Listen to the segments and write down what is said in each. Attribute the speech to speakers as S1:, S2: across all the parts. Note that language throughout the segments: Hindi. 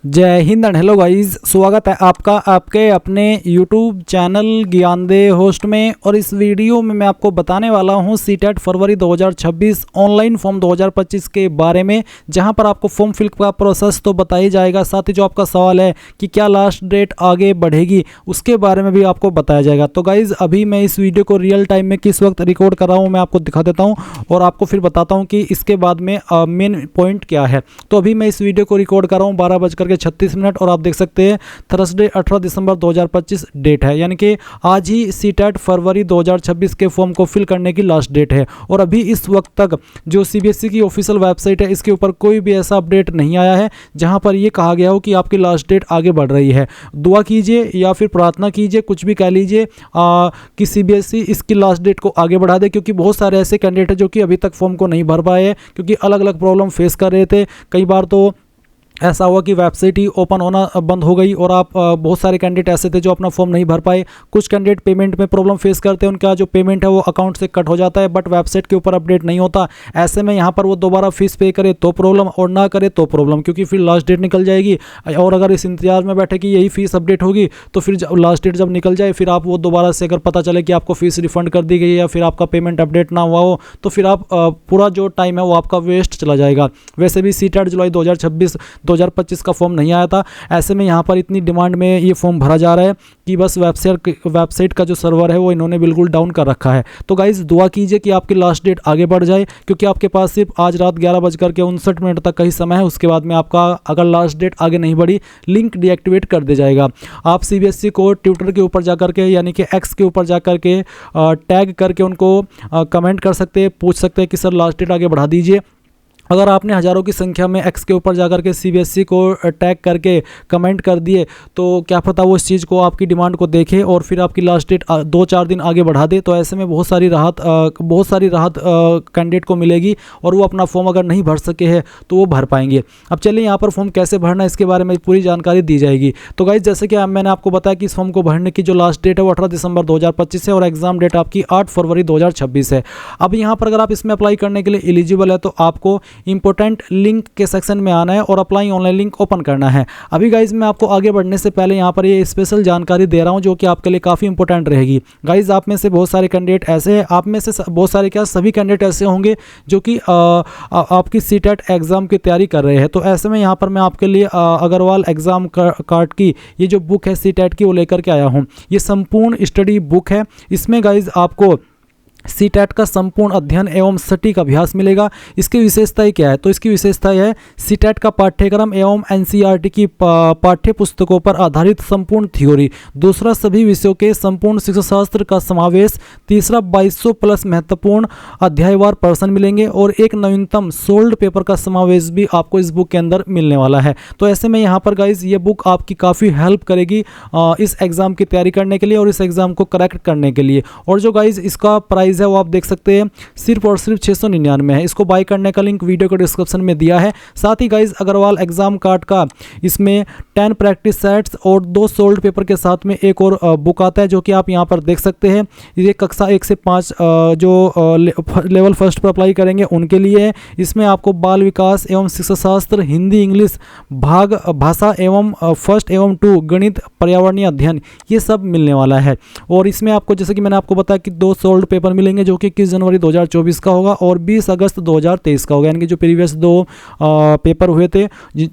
S1: जय हिंद एंड हेलो गाइस, स्वागत है आपका आपके अपने YouTube चैनल ज्ञानदेव होस्ट में। और इस वीडियो में मैं आपको बताने वाला हूं सीटेट फरवरी 2026 ऑनलाइन फॉर्म 2025 के बारे में, जहां पर आपको फॉर्म फिल का प्रोसेस तो बताया जाएगा, साथ ही जो आपका सवाल है कि क्या लास्ट डेट आगे बढ़ेगी उसके बारे में भी आपको बताया जाएगा। तो गाइज़ अभी मैं इस वीडियो को रियल टाइम में किस वक्त रिकॉर्ड कर रहा हूँ मैं आपको दिखा देता हूँ और आपको फिर बताता हूँ कि इसके बाद में मेन पॉइंट क्या है। तो अभी मैं इस वीडियो को रिकॉर्ड कर रहा हूँ 12:36 और आप देख सकते हैं थर्सडे 18 दिसंबर 2025 डेट है, यानी कि आज ही सीटेट फरवरी 2026 के फॉर्म को फिल करने की लास्ट डेट है। और अभी इस वक्त तक जो सीबीएसई की ऑफिशियल वेबसाइट है इसके ऊपर कोई भी ऐसा अपडेट नहीं आया है जहां पर ये कहा गया हो कि आपकी लास्ट डेट आगे बढ़ रही है। दुआ कीजिए या फिर प्रार्थना कीजिए, कुछ भी कह लीजिए कि सीबीएसई इसकी लास्ट डेट को आगे बढ़ा दे, क्योंकि बहुत सारे ऐसे कैंडिडेट हैं जो कि अभी तक फॉर्म को नहीं भर पाए हैं, क्योंकि अलग अलग प्रॉब्लम फेस कर रहे थे। कई बार तो ऐसा हुआ कि वेबसाइट ही ओपन होना बंद हो गई और आप बहुत सारे कैंडिडेट ऐसे थे जो अपना फॉर्म नहीं भर पाए। कुछ कैंडिडेट पेमेंट में प्रॉब्लम फेस करते हैं, उनका जो पेमेंट है वो अकाउंट से कट हो जाता है, बट वेबसाइट के ऊपर अपडेट नहीं होता। ऐसे में यहाँ पर वो दोबारा फीस पे करे तो प्रॉब्लम और ना करे तो प्रॉब्लम, क्योंकि फिर लास्ट डेट निकल जाएगी। और अगर इस इंतजार में बैठे कि यही फीस अपडेट होगी तो फिर लास्ट डेट जब निकल जाए फिर आप वो दोबारा से अगर पता चले कि आपको फीस रिफंड कर दी गई है या फिर आपका पेमेंट अपडेट ना हुआ हो तो फिर आप पूरा जो टाइम है वो आपका वेस्ट चला जाएगा। वैसे भी सीटेट जुलाई 2025 का नहीं आया था। ऐसे में यहाँ पर इतनी डिमांड में ये फॉर्म भरा जा रहा है कि बस वेबसाइट का जो सर्वर है वो इन्होंने बिल्कुल डाउन कर रखा है। तो गाइज दुआ कीजिए कि आपकी लास्ट डेट आगे बढ़ जाए, क्योंकि आपके पास सिर्फ आज रात 11:59 तक का ही समय है। उसके बाद में आपका अगर लास्ट डेट आगे नहीं बढ़ी लिंक डीएक्टिवेट कर दिया जाएगा। आप सीबीएसई को ट्विटर के ऊपर जाकर के यानी कि एक्स के ऊपर जाकर के टैग करके उनको कमेंट कर सकते हैं, पूछ सकते हैं कि सर लास्ट डेट आगे बढ़ा दीजिए। अगर आपने हज़ारों की संख्या में एक्स के ऊपर जाकर के सीबीएसई को टैग करके कमेंट कर दिए तो क्या पता वो इस चीज़ को आपकी डिमांड को देखे और फिर आपकी लास्ट डेट 2-4 दिन आगे बढ़ा दे। तो ऐसे में बहुत सारी राहत कैंडिडेट को मिलेगी और वो अपना फॉर्म अगर नहीं भर सके हैं तो वो भर पाएंगे। अब चलिए यहाँ पर फॉर्म कैसे भरना है इसके बारे में पूरी जानकारी दी जाएगी। तो गाइस जैसे कि मैंने आपको बताया कि इस फॉर्म को भरने की जो लास्ट डेट है वो 18 दिसंबर 2025 है और एग्जाम डेट आपकी 8 फरवरी 2026 है। अब यहाँ पर अगर आप इसमें अप्लाई करने के लिए एलिजिबल है तो आपको इंपॉर्टेंट लिंक के सेक्शन में आना है और अप्लाई ऑनलाइन लिंक ओपन करना है। अभी गाइज मैं आपको आगे बढ़ने से पहले यहाँ पर ये स्पेशल जानकारी दे रहा हूँ जो कि आपके लिए काफ़ी इंपॉर्टेंट रहेगी। गाइज आप में से बहुत सारे कैंडिडेट ऐसे हैं, आप में से बहुत सारे क्या सभी कैंडिडेट ऐसे होंगे जो कि आपकी सीटेट एग्ज़ाम की तैयारी कर रहे हैं। तो ऐसे में यहाँ पर मैं आपके लिए अग्रवाल एग्ज़ाम कार्ड की ये जो बुक है सीटेट की वो लेकर के आया हूँ। ये संपूर्ण स्टडी बुक है। इसमें गाइज आपको सीटेट का संपूर्ण अध्ययन एवं सटीक अभ्यास मिलेगा। इसकी विशेषताएं क्या है? तो इसकी विशेषता है सीटेट का पाठ्यक्रम एवं एनसीईआरटी की पाठ्य पुस्तकों पर आधारित संपूर्ण थ्योरी। दूसरा, सभी विषयों के संपूर्ण शिक्षा शास्त्र का समावेश। तीसरा, 2200 प्लस महत्वपूर्ण अध्यायवार प्रश्न मिलेंगे और एक नवीनतम सोल्ड पेपर का समावेश भी आपको इस बुक के अंदर मिलने वाला है। तो ऐसे में यहाँ पर गाइज ये बुक आपकी काफ़ी हेल्प करेगी इस एग्ज़ाम की तैयारी करने के लिए और इस एग्ज़ाम को करेक्ट करने के लिए। और जो गाइज इसका प्राइस है वो आप देख सकते हैं सिर्फ और सिर्फ 699 है। इसको बाय करने का लिंक वीडियो के डिस्क्रिप्शन में दिया है। साथ ही गाइज अग्रवाल एग्जाम कार्ड का इसमें 10 प्रैक्टिस सेट्स और 2 सोल्ड पेपर के साथ में एक और बुक आता है जो कि आप यहां पर देख सकते हैं। ये कक्षा 1 से 5 जो लेवल फर्स्ट पर अप्लाई करेंगे उनके लिए। इसमें आपको बाल विकास एवं शिक्षा शास्त्र, हिंदी इंग्लिश भाग, भाषा एवं फर्स्ट एवं 2, गणित, पर्यावरणीय अध्ययन, ये सब मिलने वाला है। और इसमें आपको जैसे कि मैंने आपको बताया कि 2 सोल्ड पेपर मिलेंगे जो कि 21 जनवरी 2024 का होगा और 20 अगस्त 2023 का होगा, यानी कि जो प्रीवियस 2 पेपर हुए थे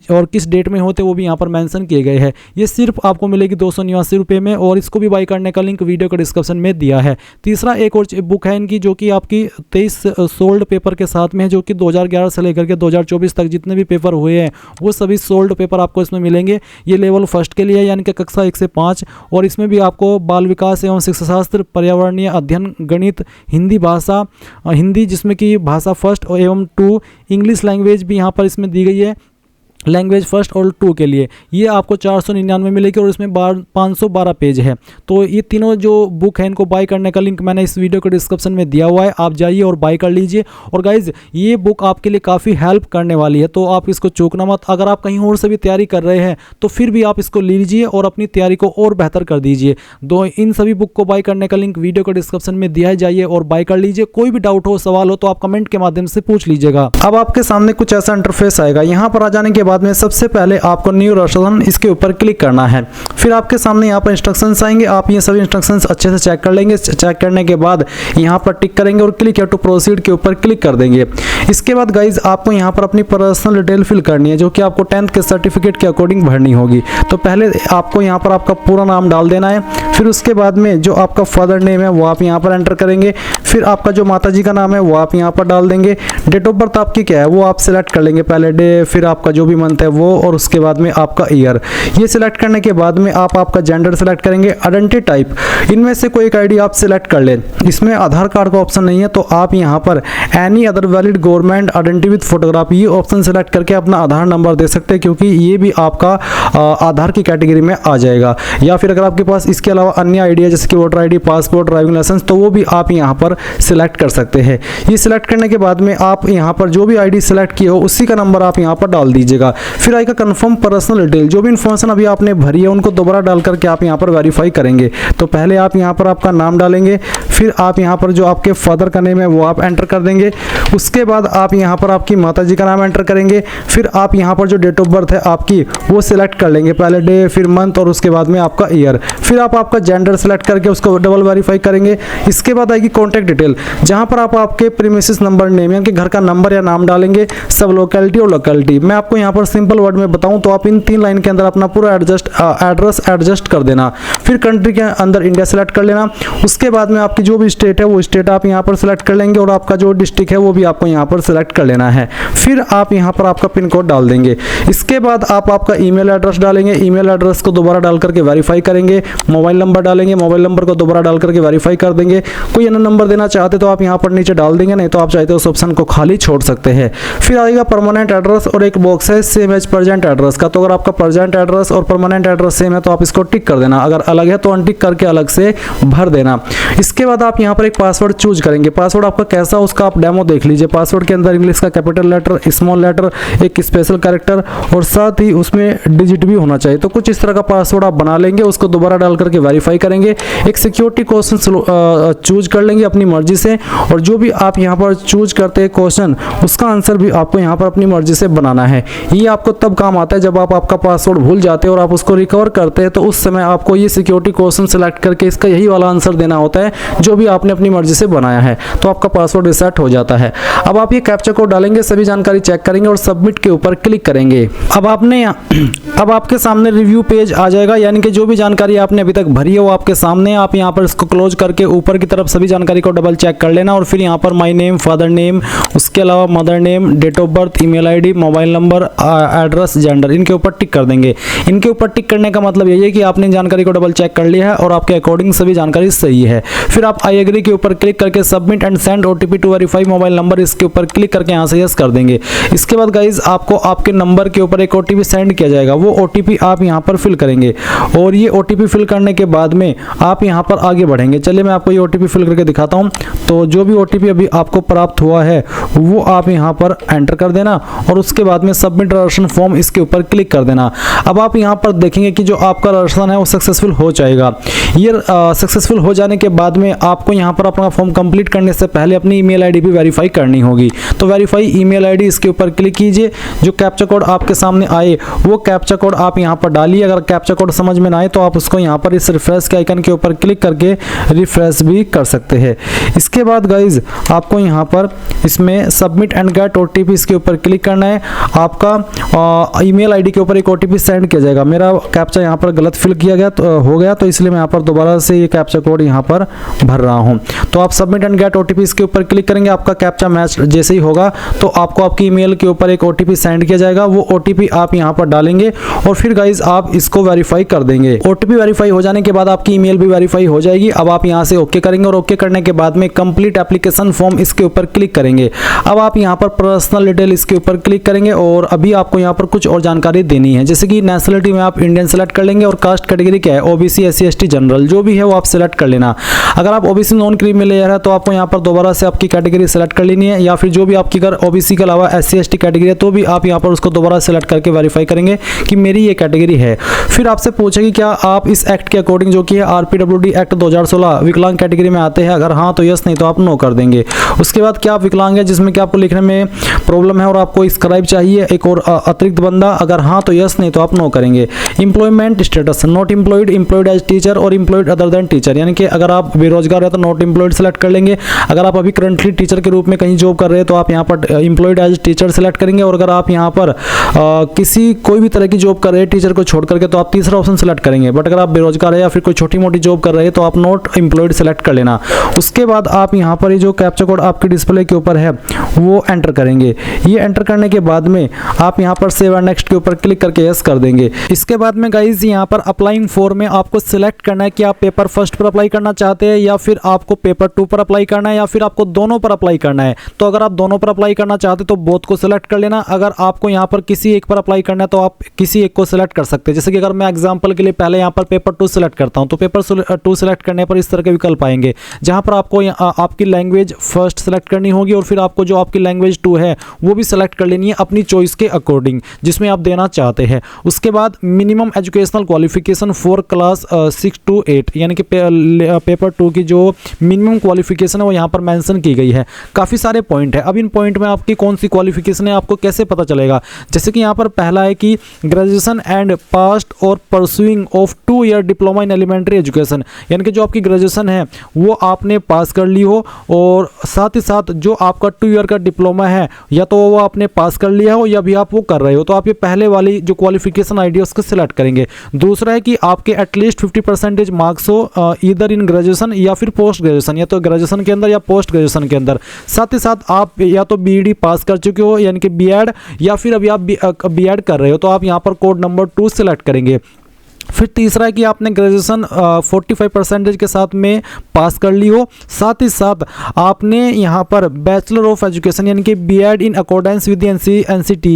S1: और किस डेट में होते वो भी यहाँ पर मेंशन किए गए हैं। ये सिर्फ आपको मिलेगी 289 रुपये में और इसको भी बाई करने का लिंक वीडियो के डिस्क्रिप्शन में दिया है। तीसरा, एक और बुक है इनकी जो कि आपकी 23 सोल्ड पेपर के साथ में है, जो कि 2011 से लेकर के 2024 तक जितने भी पेपर हुए हैं वो सभी सोल्ड पेपर आपको इसमें मिलेंगे। ये लेवल फर्स्ट के लिए यानी कि कक्षा 1 से 5 और इसमें भी आपको बाल विकास एवं शिक्षा शास्त्र, पर्यावरणीय अध्ययन, गणित, हिंदी भाषा, हिंदी जिसमें कि भाषा फर्स्ट एवं 2, इंग्लिश लैंग्वेज भी यहाँ पर इसमें दी गई है लैंग्वेज फर्स्ट और 2 के लिए। ये आपको 499 मिलेगी और इसमें 512 पेज है। तो ये तीनों जो बुक है इनको बाय करने का लिंक मैंने इस वीडियो के डिस्क्रिप्शन में दिया हुआ है, आप जाइए और बाय कर लीजिए। और गाइज ये बुक आपके लिए काफ़ी हेल्प करने वाली है, तो आप इसको चूकना मत। अगर आप कहीं और से भी तैयारी कर रहे हैं तो फिर भी आप इसको लीजिए और अपनी तैयारी को और बेहतर कर दीजिए। इन सभी बुक को बाय करने का लिंक वीडियो के डिस्क्रिप्शन में दिया है, जाइए और बाय कर लीजिए। कोई भी डाउट हो, सवाल हो तो आप कमेंट के माध्यम से पूछ लीजिएगा। अब आपके सामने कुछ ऐसा इंटरफेस आएगा। यहाँ पर आ जाने के बाद बाद में सबसे पहले आपको न्यू रजिस्ट्रेशन इसके ऊपर क्लिक करना है। फिर आपके सामने यहाँ पर इंस्ट्रक्शंस आएंगे, आप ये सभी इंस्ट्रक्शंस अच्छे से चेक कर लेंगे। चेक करने के बाद यहाँ पर टिक करेंगे और क्लिक टू प्रोसीड के ऊपर क्लिक कर देंगे। इसके बाद गाइज आपको यहाँ पर अपनी पर्सनल डिटेल फिल करनी है, जो कि आपको 10th के सर्टिफिकेट के अकॉर्डिंग भरनी होगी। तो पहले आपको यहाँ पर आपका पूरा नाम डाल देना है, फिर उसके बाद में जो आपका फादर नेम है वो आप यहाँ पर एंटर करेंगे, फिर आपका जो माताजी का नाम है वो आप यहाँ पर डाल देंगे। डेट ऑफ बर्थ आपकी क्या है वो आप सिलेक्ट कर लेंगे, पहले डे, फिर आपका जो भी मंथ है वो, और उसके बाद में आपका ईयर। ये सिलेक्ट करने के बाद में आप आपका जेंडर सेलेक्ट करेंगे। आइडेंटिटी टाइप इनमें से कोई एक आईडी आप सिलेक्ट कर लें। इसमें आधार कार्ड का ऑप्शन नहीं है, तो आप यहाँ पर any other valid government identity with photograph ये ऑप्शन सेलेक्ट करके अपना आधार नंबर दे सकते हैं, क्योंकि ये भी आपका आधार की कैटेगरी में आ जाएगा। या फिर अगर आपके पास इसके अलावा अन्य आईडी है जैसे कि voter ID, passport, driving licence, तो वो भी आप यहाँ पर सिलेक्ट कर सकते हैं। ये सिलेक्ट करने के बाद में आप यहाँ पर जो भी आईडी सिलेक्ट किए हो उसी का नंबर आप यहाँ पर डाल दीजिएगा। फिर आएगा कंफर्म पर्सनल डिटेल, जो भी इन्फॉर्मेशन अभी आपने भरी है उनको दोबारा डाल करके आप यहाँ पर वेरीफाई करेंगे। तो पहले आप यहाँ पर आपका नाम डालेंगे, फिर आप यहाँ पर जो आपके फादर का नेम है वो आप एंटर कर देंगे। उसके बाद आप यहाँ पर आपकी माताजी का नाम एंटर करेंगे, फिर आप यहाँ पर जो डेट ऑफ बर्थ है आपकी वो सिलेक्ट कर लेंगे, पहले डे, फिर मंथ, और उसके बाद में आपका ईयर। फिर आप आपका जेंडर सेलेक्ट करके उसको डबल वेरीफाई करेंगे। इसके बाद आएगी कॉन्टैक्ट डिटेल, जहाँ पर आप आपके प्रीमिसेस नंबर नेम यानी कि घर का नंबर या नाम डालेंगे, सब लोकेलिटी और लोकेलिटी। मैं आपको यहाँ पर सिंपल वर्ड में बताऊँ तो आप इन 3 लाइन के अंदर अपना पूरा एड्रेस एडजस्ट कर देना। फिर कंट्री के अंदर इंडिया सेलेक्ट कर लेना। उसके बाद में आपकी जो भी स्टेट है वो स्टेट आप यहाँ पर सेलेक्ट कर लेंगे, और आपका जो डिस्ट्रिक्ट है वो भी आपको यहाँ पर सेलेक्ट कर लेना है। फिर आप यहाँ पर आपका पिन कोड डाल देंगे। इसके बाद आप आपका ईमेल एड्रेस डालेंगे, ईमेल एड्रेस को दोबारा डाल करके वेरीफाई करेंगे। मोबाइल नंबर डालेंगे, मोबाइल नंबर को दोबारा डाल करके वेरीफाई कर देंगे। कोई अन्य नंबर देना चाहते तो आप यहाँ पर नीचे डाल देंगे, नहीं तो आप चाहते उस ऑप्शन को खाली छोड़ सकते हैं। फिर आएगा परमानेंट एड्रेस, और एक बॉक्स है सेम एज प्रेजेंट एड्रेस का। तो अगर आपका प्रेजेंट एड्रेस और परमानेंट एड्रेस सेम है तो आप इसको टिक कर देना, अगर अलग है तो अनटिक करके अलग से भर देना। इसके बाद आप यहाँ पर एक पासवर्ड चूज करेंगे। पासवर्ड आपका कैसा उसका आप डेमो देख लीजिए। पासवर्ड के अंदर इंग्लिश का कैपिटल लेटर, स्मॉल लेटर, एक स्पेशल कैरेक्टर, और साथ ही उसमें डिजिट भी होना चाहिए। तो कुछ इस तरह का पासवर्ड आप बना लेंगे, उसको दोबारा डाल करके वेरीफाई करेंगे। एक सिक्योरिटी क्वेश्चन चूज कर लेंगे अपनी मर्जी से, और जो भी आप यहाँ पर चूज करते हैं क्वेश्चन उसका आंसर भी आपको यहाँ पर अपनी मर्जी से बनाना है। ये आपको तब काम आता है जब आप आपका पासवर्ड भूल जाते हैं और आप उसको रिकवर करते हैं, तो उस समय आपको ये सिक्योरिटी क्वेश्चन सेलेक्ट करके इसका यही वाला आंसर देना होता है जो भी आपने अपनी मर्जी से बनाया है, तो आपका पासवर्ड रिसेट हो जाता है। अब आप ये कैप्चा कोड डालेंगे, सभी जानकारी चेक करेंगे और सबमिट के ऊपर क्लिक करेंगे। अब आपके सामने रिव्यू पेज आ जाएगा, यानी कि जो भी जानकारी आपने अभी तक भरी है वो आपके सामने। आप यहाँ पर इसको क्लोज करके ऊपर की तरफ सभी जानकारी को डबल चेक कर लेना, और फिर यहाँ पर माय नेम, फादर नेम, उसके अलावा mother name, date of birth, email ID, mobile number, address, gender, इनके ऊपर टिक कर देंगे। इनके ऊपर टिक करने का मतलब यही है कि आपने जानकारी को डबल चेक कर लिया है और आपके अकॉर्डिंग सभी जानकारी सही है। फिर आप आई एग्री के ऊपर क्लिक करके submit and send OTP to verify mobile number, इसके ऊपर क्लिक करके यहाँ से यस कर देंगे। इसके बाद गाइज आपको आपके नंबर के ऊपर एक ओटीपी सेंड किया जाएगा, वो ओटीपी आप यहाँ पर फिल करेंगे, और ये ओटीपी फिल करने के बाद में आप यहाँ पर आगे बढ़ेंगे। चलिए मैं आपको ये ओटीपी फिल करके दिखाता हूँ। तो जो भी ओटीपी अभी आपको प्राप्त हुआ है वो आप यहाँ पर एंटर कर देना, और उसके बाद में सबमिट रजिस्ट्रेशन फॉर्म इसके ऊपर क्लिक कर देना। अब आप यहाँ पर देखेंगे कि जो आपका रजिस्ट्रेशन है वो सक्सेसफुल हो जाएगा। ये सक्सेसफुल हो जाने के बाद में आपको यहाँ पर अपना फॉर्म कंप्लीट करने से पहले अपनी ईमेल आईडी भी वेरीफाई करनी होगी। तो वेरीफाई ईमेल आईडी इसके ऊपर क्लिक कीजिए। जो कैप्चा कोड आपके सामने आए वो कैप्चा कोड आप यहाँ पर डालिए। अगर कैप्चा कोड समझ में ना आए तो आप उसको यहाँ पर इस रिफ्रेश के आइकन के ऊपर क्लिक करके रिफ्रेश भी कर सकते हैं। इसके बाद गाइज आपको यहाँ पर इसमें सबमिट एंड गेट ओटीपी इसके ऊपर क्लिक करना है। आपका ईमेल आईडी के ऊपर एक ओटीपी सेंड किया जाएगा। मेरा कैप्चा यहाँ पर गलत फिल किया गया तो हो गया, तो इसलिए मैं यहाँ पर दोबारा से ये कैप्चा कोड यहाँ पर भर रहा हूँ। तो आप सबमिट एंड गेट ओटीपी इसके ऊपर क्लिक करेंगे। आपका कैप्चा मैच जैसे ही होगा तो आपको आपकी ईमेल के ऊपर एक ओटीपी सेंड किया जाएगा। वो ओटीपी आप यहाँ पर डालेंगे और फिर गाइज आप इसको वेरीफाई कर देंगे। ओटीपी वेरीफाई हो जाने के बाद आपकी ईमेल भी वेरीफाई हो जाएगी। अब आप यहाँ से ओके करेंगे और ओके करने के बाद में कंप्लीट एप्लीकेशन फॉर्म इसके ऊपर क्लिक करेंगे। अब आप यहाँ पर पर्सनल डिटेल इसके ऊपर क्लिक करेंगे और अभी आपको यहाँ पर कुछ और जानकारी देनी है, जैसे कि नेशनलिटी में आप इंडियन सेलेक्ट कर लेंगे और कास्ट कैटेगरी क्या है, OBC, SC, ST, general. General, जो भी है वो आप सिलेक्ट कर लेना। अगर आप ओबीसी नॉन क्रीमी लेयर है तो आपको यहाँ पर दोबारा से आपकी कैटेगरी सेलेक्ट कर लेनी है, या फिर जो भी आपकी अगर ओबीसी के अलावा SC ST कैटेगरी है तो भी आप यहाँ पर उसको दोबारा सेलेक्ट करके वेरीफाई करेंगे कि मेरी ये कैटेगरी है। फिर आपसे पूछेगी क्या आप इस एक्ट के अकॉर्डिंग जो कि है RPWD एक्ट 2016 विकलांग कैटेगरी में आते हैं, अगर हाँ तो यस, नहीं तो आप नो कर देंगे। उसके बाद क्या आप विकलांग है जिसमें कि आपको लिखने में प्रॉब्लम है और आपको स्क्राइब चाहिए एक और अतिरिक्त बंदा, अगर हाँ तो यस, नहीं तो आप नो करेंगे। Employment status not employed, employed as teacher और एम्प्लॉयड अदर देन टीचर, यानी कि अगर आप बेरोजगार है तो नॉट एम्प्लॉयड सेलेक्ट कर लेंगे। अगर आप अभी करंटली टीचर के रूप में कहीं जॉब कर रहे हैं तो आप यहाँ पर एम्प्लॉयड एज टीचर सेलेक्ट करेंगे, और अगर आप यहाँ पर किसी कोई भी तरह की जॉब कर रहे हैं टीचर को छोड़ करके तो आप तीसरा ऑप्शन सेलेक्ट करेंगे। बट अगर आप बेरोजगार है या फिर कोई छोटी मोटी जॉब कर रहे हैं तो आप नॉट एम्प्लॉयड सेलेक्ट कर लेना। उसके बाद आप यहाँ पर ये जो कैप्चा कोड आपके डिस्प्ले के ऊपर है वो एंटर करेंगे। ये एंटर करने के बाद में आप यहाँ पर सेव एंड नेक्स्ट के ऊपर क्लिक करके यस कर देंगे। इसके बाद में गाइज यहाँ पर अप्लाइंग फॉर में आपको सिलेक्ट करना है कि आप पेपर फर्स्ट पर अप्लाई करना चाहते हैं या फिर आपको पेपर 2 पर अप्लाई करना है या फिर आपको दोनों पर अप्लाई करना है। तो अगर आप दोनों पर अप्लाई करना चाहते हैं तो बोथ को सिलेक्ट कर लेना। अगर आपको यहाँ पर किसी एक पर अप्लाई करना है तो आप किसी एक को सिलेक्ट कर सकते हैं। जैसे कि अगर मैं एग्जांपल के लिए पहले यहाँ पर पेपर 2 सिलेक्ट करता हूँ तो पेपर 2 सिलेक्ट करने पर इस तरह के विकल्प आएंगे जहाँ पर आपको आपकी लैंग्वेज फर्स्ट सेलेक्ट करनी होगी और फिर आपको जो आपकी लैंग्वेज 2 है वो भी सिलेक्ट कर लेनी है अपनी चॉइस के अकॉर्डिंग जिसमें आप देना चाहते हैं। उसके बाद minimum educational qualification for class 6 to 8, यानी कि पेपर 2 की जो मिनिमम क्वालिफिकेशन है वो यहाँ पर मेंशन की गई है। काफ़ी सारे पॉइंट है। अब इन पॉइंट में आपकी कौन सी क्वालिफिकेशन है आपको कैसे पता चलेगा? जैसे कि यहाँ पर पहला है कि ग्रेजुएशन एंड पास्ट और pursuing of 2 year diploma in elementary education, यानी कि जो आपकी ग्रेजुएशन है वो आपने पास कर ली हो और साथ ही साथ जो आपका 2 ईयर का डिप्लोमा है या तो वो आपने पास कर लिया हो या भी आप वो कर रहे हो, तो आप ये पहले वाली जो क्वालिफिकेशन आईडी उसको सिलेक्ट करेंगे। दूसरा है कि आपके एटलीस्ट 50% मार्क्स हो इधर इन ग्रेजुएशन या फिर पोस्ट ग्रेजुएशन, या तो ग्रेजुएशन के अंदर या पोस्ट ग्रेजुएशन के अंदर। साथ ही साथ आप या तो BEd पास कर चुके हो यानी कि BEd, या फिर अभी आप BEd कर रहे हो तो आप यहाँ पर कोड नंबर 2 सिलेक्ट करेंगे। फिर तीसरा है कि आपने ग्रेजुएशन 45% के साथ में पास कर ली हो, साथ ही साथ आपने यहाँ पर बैचलर ऑफ एजुकेशन यानी कि BEd in accordance with NCT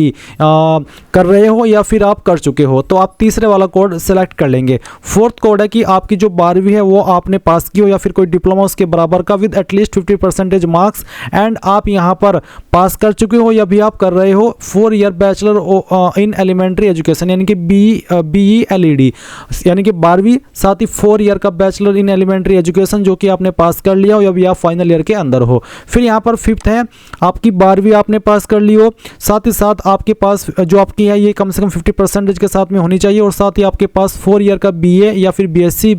S1: कर रहे हो या फिर आप कर चुके हो, तो आप तीसरे वाला कोड सेलेक्ट कर लेंगे। फोर्थ कोड है कि आपकी जो 12वीं है वो आपने पास की हो या फिर कोई डिप्लोमा उसके बराबर का विद एटलीस्ट 50% मार्क्स एंड आप यहाँ पर पास कर चुके हो या भी आप कर रहे हो 4 year bachelor in elementary education यानी कि BE-LED, यानी कि 12वीं साथ ही 4 ईयर का बैचलर इन एलिमेंट्री एजुकेशन जो कि आपने पास कर लिया हो या भी आप फाइनल ईयर के अंदर हो। फिर यहाँ पर फिफ्थ है आपकी 12वीं आपने पास कर ली हो, साथ ही साथ आपके पास जो आपकी है ये कम से कम 50% के साथ में होनी चाहिए और साथ ही आपके पास 4 ईयर का BA या फिर BSc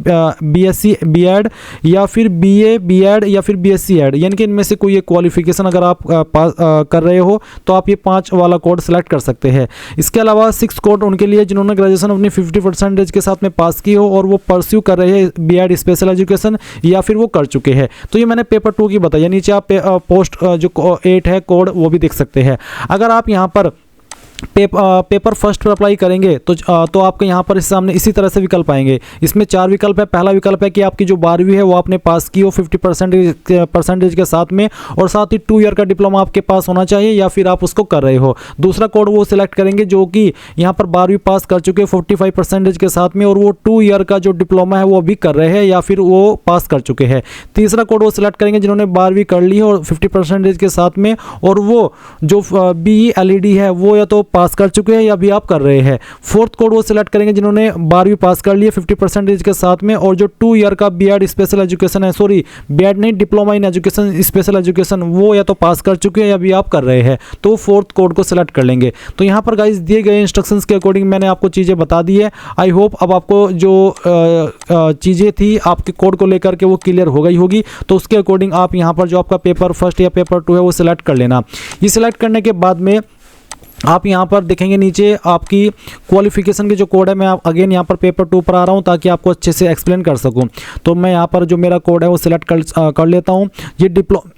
S1: BEd या फिर BA BEd या फिर BSc ED, यानी कि इनमें से कोई एक क्वालिफिकेशन अगर आप पास कर रहे हो तो आप ये 5 वाला कोड सेलेक्ट कर सकते हैं। इसके अलावा 6 कोड उनके लिए जिन्होंने ग्रेजुएशन अपनी 50% के साथ में पास की हो और वो परस्यू कर रहे हैं BEd स्पेशल एजुकेशन या फिर वो कर चुके हैं। तो ये मैंने पेपर 2 की बताया, नीचे आप पोस्ट जो 8 है कोड वो भी देख सकते हैं। अगर आप यहाँ पर पेपर फर्स्ट पर अप्लाई करेंगे तो आपके यहाँ पर इस सामने इसी तरह से विकल्प आएंगे। इसमें 4 विकल्प है। पहला विकल्प है कि आपकी जो 12वीं है वो आपने पास की हो 50% के साथ में और साथ ही 2 ईयर का डिप्लोमा आपके पास होना चाहिए या फिर आप उसको कर रहे हो। दूसरा कोड वो सिलेक्ट करेंगे जो कि यहाँ पर 12वीं पास कर चुके 45% के साथ में और वो 2 ईयर का जो डिप्लोमा है वो भी कर रहे हैं या फिर वो पास कर चुके हैं। तीसरा कोड वो सिलेक्ट करेंगे जिन्होंने 12वीं कर ली है और 50% के साथ में और वो जो BE-LED है वो या तो पास कर चुके हैं या भी आप कर रहे हैं। फोर्थ कोड वो सिलेक्ट करेंगे जिन्होंने 12वीं पास कर लिए 50% के साथ में और जो 2 ईयर का BEd स्पेशल एजुकेशन है, सॉरी BEd नहीं diploma in education special education, वो या तो पास कर चुके हैं या भी आप कर रहे हैं, तो फोर्थ कोड को सिलेक्ट कर लेंगे। तो यहाँ पर गाइस दिए गए इंस्ट्रक्शंस के अकॉर्डिंग मैंने आपको चीज़ें बता दी है। आई होप अब आपको जो चीज़ें थी आपके कोड को लेकर के वो क्लियर हो गई होगी। तो उसके अकॉर्डिंग आप यहाँ पर जो आपका पेपर फर्स्ट या पेपर 2 है वो सिलेक्ट कर लेना। ये सिलेक्ट करने के बाद में आप यहाँ पर देखेंगे नीचे आपकी क्वालिफिकेशन के जो कोड है, मैं अगेन यहाँ पर पेपर 2 पर आ रहा हूँ ताकि आपको अच्छे से एक्सप्लेन कर सकूँ। तो मैं यहाँ पर जो मेरा कोड है वो सिलेक्ट कर लेता हूँ। ये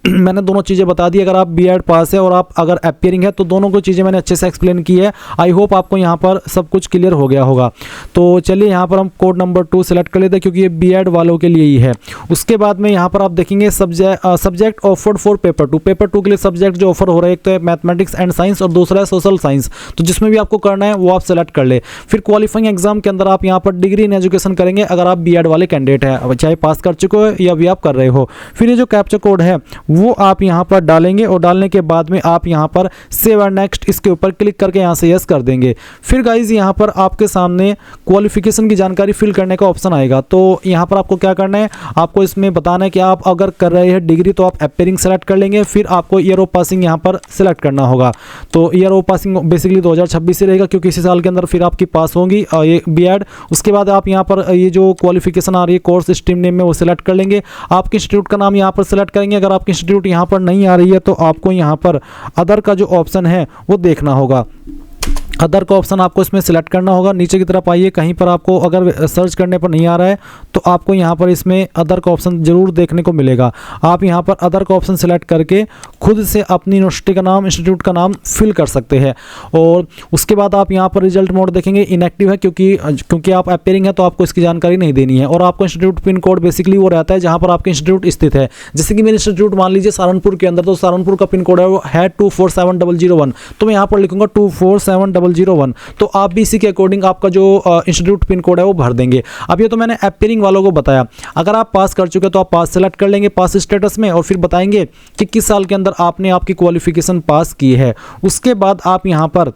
S1: मैंने दोनों चीज़ें बता दी। अगर आप BEd पास है और आप अगर अपीयरिंग है तो दोनों को चीज़ें मैंने अच्छे से एक्सप्लेन की है। आई होप आपको यहाँ पर सब कुछ क्लियर हो गया होगा। तो चलिए यहाँ पर हम कोड नंबर 2 सिलेक्ट कर लेते हैं क्योंकि ये BEd वालों के लिए ही है। उसके बाद में यहाँ पर आप देखेंगे subject offered for paper 2। Paper 2 के लिए सब्जेक्ट जो ऑफर हो रहा है एक तो है मैथमेटिक्स एंड साइंस और दूसरा है सोशल सोशल साइंस, तो जिसमें भी आपको करना है वो आप सेलेक्ट कर ले। फिर क्वालिफाइंग एग्जाम के अंदर आप यहाँ पर डिग्री इन एजुकेशन करेंगे अगर आप बीएड वाले कैंडिडेट हैं, चाहे पास कर चुके हो या भी आप कर रहे हो। फिर ये जो कैप्चा कोड है वो आप यहाँ पर डालेंगे और डालने के बाद में आप यहाँ पर सेव एंड नेक्स्ट इसके ऊपर क्लिक करके यहाँ से यस कर देंगे। फिर गाइज यहाँ पर आपके सामने क्वालिफिकेशन की जानकारी फिल करने का ऑप्शन आएगा। तो यहाँ पर आपको क्या करना है, आपको इसमें बताना है कि आप अगर कर रहे हैं डिग्री तो आप अपीयरिंग सेलेक्ट कर लेंगे। फिर आपको ईयर ऑफ पासिंग यहाँ पर सिलेक्ट करना होगा। तो ईयर ऑफ पासिंग बेसिकली 2026 से रहेगा क्योंकि इसी साल के अंदर फिर आपकी पास होंगी ये बीएड। उसके बाद आप यहाँ पर ये जो क्वालिफिकेशन आ रही है कोर्स स्ट्रीम नेम में वो सिलेक्ट कर लेंगे। आपके इंस्टीट्यूट का नाम यहाँ पर सिलेक्ट करेंगे। अगर आपकी इंस्टीट्यूट यहाँ पर नहीं आ रही है तो आपको यहाँ पर अदर का जो ऑप्शन है वो देखना होगा। अदर का ऑप्शन आपको इसमें सिलेक्ट करना होगा। नीचे की तरफ आइए, कहीं पर आपको अगर सर्च करने पर नहीं आ रहा है तो आपको यहाँ पर इसमें अदर का ऑप्शन ज़रूर देखने को मिलेगा। आप यहाँ पर अदर का ऑप्शन सिलेक्ट करके खुद से अपनी यूनिवर्सिटी का नाम, इंस्टीट्यूट का नाम फिल कर सकते हैं। और उसके बाद आप यहाँ पर रिजल्ट मोड देखेंगे इनएक्टिव है क्योंकि आप अपीयरिंग है तो आपको इसकी जानकारी नहीं देनी है। और आपको इंस्टीट्यूट पिन कोड बेसिकली वो रहता है जहाँ पर आपके इंस्टीट्यूट स्थित है। जैसे कि मेरे इंस्टीट्यूट मान लीजिए सहारनपुर के अंदर, तो सहारनपुर का पिन कोड है वो है 247001, तो मैं यहाँ पर लिखूंगा 247001। तो आप भी इसी के अकॉर्डिंग आपका जो इंस्टीट्यूट पिन कोड है वो भर देंगे। अब ये तो मैंने अपीयरिंग वालों को बताया। अगर आप पास कर चुके तो आप पास सेलेक्ट कर लेंगे पास स्टेटस में, और फिर बताएंगे कि किस साल के अंदर आपने आपकी क्वालिफिकेशन पास की है। उसके बाद आप यहाँ पर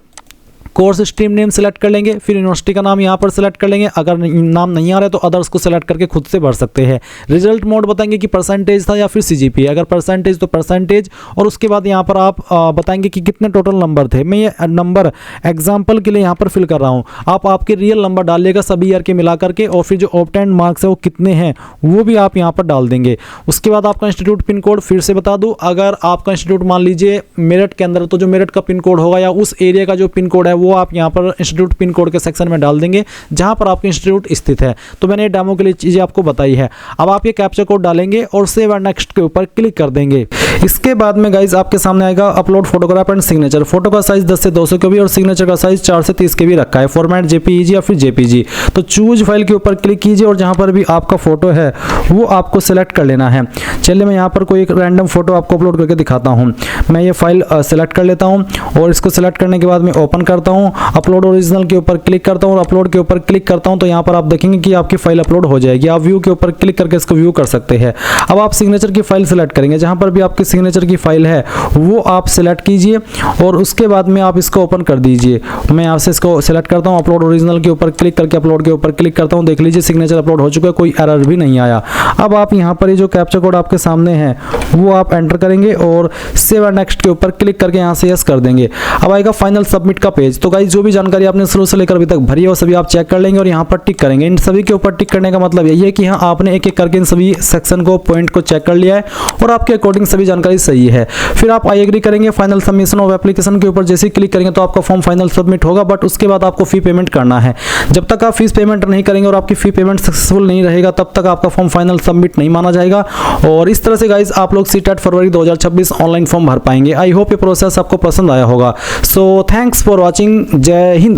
S1: कोर्स स्ट्रीम नेम सेलेक्ट कर लेंगे। फिर यूनिवर्सिटी का नाम यहाँ पर सेलेक्ट कर लेंगे। अगर नाम नहीं आ रहा है तो अदर्स को सेलेक्ट करके खुद से भर सकते हैं। रिजल्ट मोड बताएंगे कि परसेंटेज था या फिर सीजीपीए। अगर परसेंटेज तो परसेंटेज, और उसके बाद यहाँ पर आप बताएंगे कि कितने टोटल नंबर थे। मैं ये नंबर एग्जाम्पल के लिए यहाँ पर फिल कर रहा हूँ। आप आपके रियल नंबर डालिएगा सभी ईयर के मिला करके, और फिर जो ऑब्टेन्ड मार्क्स है वो कितने हैं वो भी आप यहाँ पर डाल देंगे। उसके बाद आपका इंस्टीट्यूट पिन कोड फिर से बता दूँ, अगर आपका इंस्टीट्यूट मान लीजिए मेरठ के अंदर, तो जो मेरठ का पिन कोड होगा या उस एरिया का जो पिन कोड है वो आप यहाँ पर इंस्टीट्यूट पिन कोड के सेक्शन में डाल देंगे जहां पर आपका इंस्टीट्यूट स्थित है। तो मैंने डेमो के लिए चीजें आपको बताई है। अब आप ये कैप्चा कोड डालेंगे और सेव एंड नेक्स्ट के ऊपर क्लिक कर देंगे। इसके बाद में गाइज आपके सामने आएगा upload photograph and signature. Photo का साइज 10 से 200 के भी और सिग्नेचर का साइज 4 से 30 के भी रखा है। फॉर्मेट जेपीईजी या फिर जेपीजी। तो चूज फाइल के ऊपर क्लिक कीजिए और जहां पर भी आपका फोटो है वो आपको सिलेक्ट कर लेना है। चलिए मैं यहाँ पर कोई एक रैंडम फोटो आपको अपलोड करके दिखाता हूँ। मैं ये फाइल सेलेक्ट कर लेता हूँ और इसको सेलेक्ट करने के बाद मैं ओपन करता हूँ। अपलोड ओरिजिनल के ऊपर क्लिक करता हूँ और अपलोड के ऊपर क्लिक करता हूँ तो यहाँ पर आप देखेंगे कि आपकी फाइल अपलोड हो जाएगी। आप व्यू के ऊपर क्लिक करके इसको व्यू कर सकते हैं। अब आप सिग्नेचर की फाइल सेलेक्ट करेंगे। जहाँ पर भी आपकी सिग्नेचर की फाइल है वो आप सेलेक्ट कीजिए और उसके बाद में आप इसको ओपन कर दीजिए। मैं यहाँ से इसको सेलेक्ट करता हूँ, अपलोड ओरिजिनल के ऊपर क्लिक करके अपलोड के ऊपर क्लिक करता हूँ। देख लीजिए सिग्नेचर अपलोड हो चुका है, कोई एरर भी नहीं आया। अब आप यहाँ पर ये जो कैप्चा कोड आपके सामने है वो आप एंटर करेंगे और सेव एंड नेक्स्ट के ऊपर क्लिक करके यहाँ से यस कर देंगे। अब आएगा फाइनल सबमिट का पेज। तो गाइस जो भी जानकारी आपने शुरू से लेकर अभी तक भरी है वो सभी आप चेक कर लेंगे और यहाँ पर टिक करेंगे। इन सभी के ऊपर टिक करने का मतलब यही है कि हाँ आपने एक एक करके इन सभी सेक्शन को, पॉइंट को चेक कर लिया है और आपके अकॉर्डिंग सभी जानकारी सही है। फिर आप आई एग्री करेंगे। फाइनल सबमिशन ऑफ एप्लीकेशन के ऊपर जैसे ही क्लिक करेंगे तो आपका फॉर्म फाइनल सबमिट होगा, बट उसके बाद आपको फी पेमेंट करना है। जब तक आप फीस पेमेंट नहीं करेंगे और आपकी फी पेमेंट सक्सेसफुल नहीं रहेगा तब तक आपका फॉर्म फाइनल सबमिट नहीं माना जाएगा। और इस तरह से गाइज आप लोग सीटेट फरवरी 2026 ऑनलाइन फॉर्म भर पाएंगे। आई होप ये प्रोसेस आपको पसंद आया होगा। So thanks for watching. जय हिंद।